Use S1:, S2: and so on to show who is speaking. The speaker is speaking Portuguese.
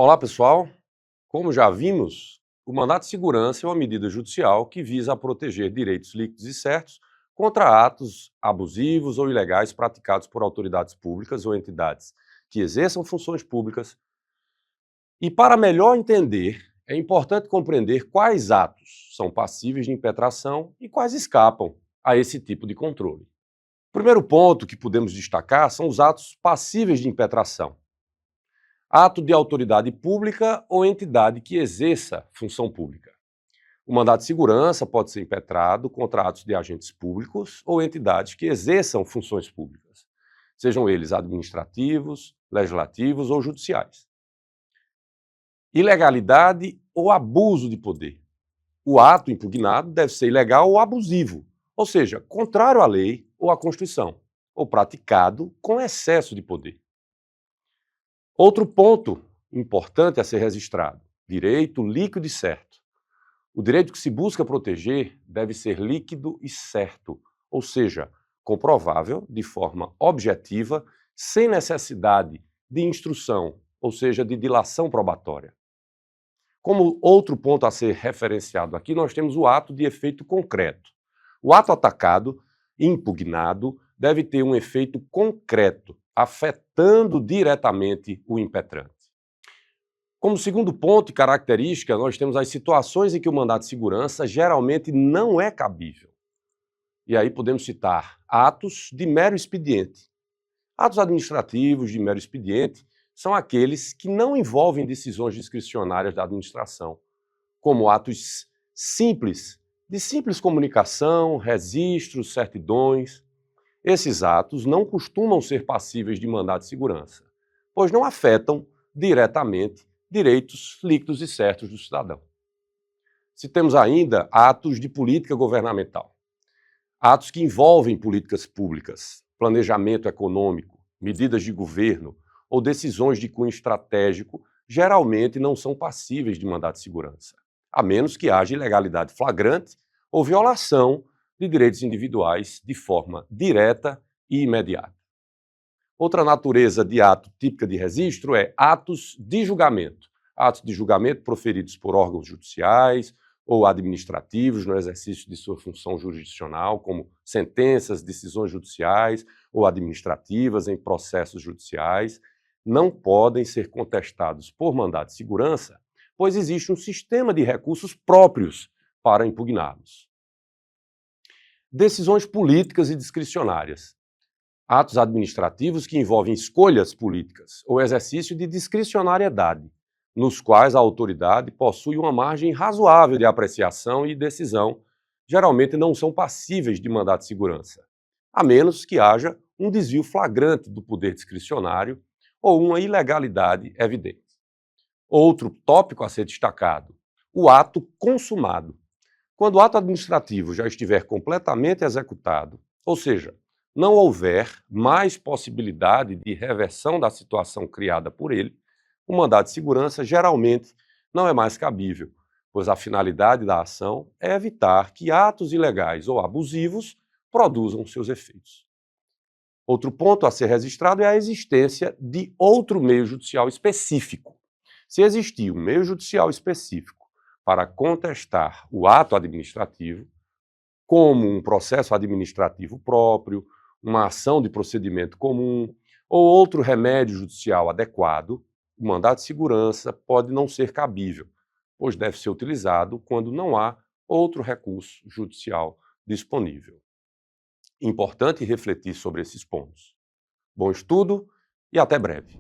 S1: Olá, pessoal. Como já vimos, o mandato de segurança é uma medida judicial que visa proteger direitos líquidos e certos contra atos abusivos ou ilegais praticados por autoridades públicas ou entidades que exerçam funções públicas. E para melhor entender, é importante compreender quais atos são passíveis de impetração e quais escapam a esse tipo de controle. O primeiro ponto que podemos destacar são os atos passíveis de impetração. Ato de autoridade pública ou entidade que exerça função pública. O mandado de segurança pode ser impetrado contra atos de agentes públicos ou entidades que exerçam funções públicas, sejam eles administrativos, legislativos ou judiciais. Ilegalidade ou abuso de poder. O ato impugnado deve ser ilegal ou abusivo, ou seja, contrário à lei ou à Constituição, ou praticado com excesso de poder. Outro ponto importante a ser registrado: direito líquido e certo. O direito que se busca proteger deve ser líquido e certo, ou seja, comprovável de forma objetiva, sem necessidade de instrução, ou seja, de dilação probatória. Como outro ponto a ser referenciado aqui, nós temos o ato de efeito concreto. O ato atacado, impugnado, deve ter um efeito concreto, afetando diretamente o impetrante. Como segundo ponto e característica, nós temos as situações em que o mandado de segurança geralmente não é cabível. E aí podemos citar atos de mero expediente. Atos administrativos de mero expediente são aqueles que não envolvem decisões discricionárias da administração, como atos simples, de simples comunicação, registros, certidões. Esses atos não costumam ser passíveis de mandado de segurança, pois não afetam diretamente direitos líquidos e certos do cidadão. Citemos ainda atos de política governamental, atos que envolvem políticas públicas, planejamento econômico, medidas de governo ou decisões de cunho estratégico, geralmente não são passíveis de mandado de segurança, a menos que haja ilegalidade flagrante ou violação de direitos individuais de forma direta e imediata. Outra natureza de ato típica de registro é atos de julgamento. Atos de julgamento proferidos por órgãos judiciais ou administrativos no exercício de sua função jurisdicional, como sentenças, decisões judiciais ou administrativas em processos judiciais, não podem ser contestados por mandado de segurança, pois existe um sistema de recursos próprios para impugná-los. Decisões políticas e discricionárias. Atos administrativos que envolvem escolhas políticas ou exercício de discricionariedade, nos quais a autoridade possui uma margem razoável de apreciação e decisão, geralmente não são passíveis de mandado de segurança, a menos que haja um desvio flagrante do poder discricionário ou uma ilegalidade evidente. Outro tópico a ser destacado: o ato consumado. Quando o ato administrativo já estiver completamente executado, ou seja, não houver mais possibilidade de reversão da situação criada por ele, o mandado de segurança geralmente não é mais cabível, pois a finalidade da ação é evitar que atos ilegais ou abusivos produzam seus efeitos. Outro ponto a ser registrado é a existência de outro meio judicial específico. Se existir um meio judicial específico para contestar o ato administrativo, como um processo administrativo próprio, uma ação de procedimento comum ou outro remédio judicial adequado, o mandado de segurança pode não ser cabível, pois deve ser utilizado quando não há outro recurso judicial disponível. Importante refletir sobre esses pontos. Bom estudo e até breve.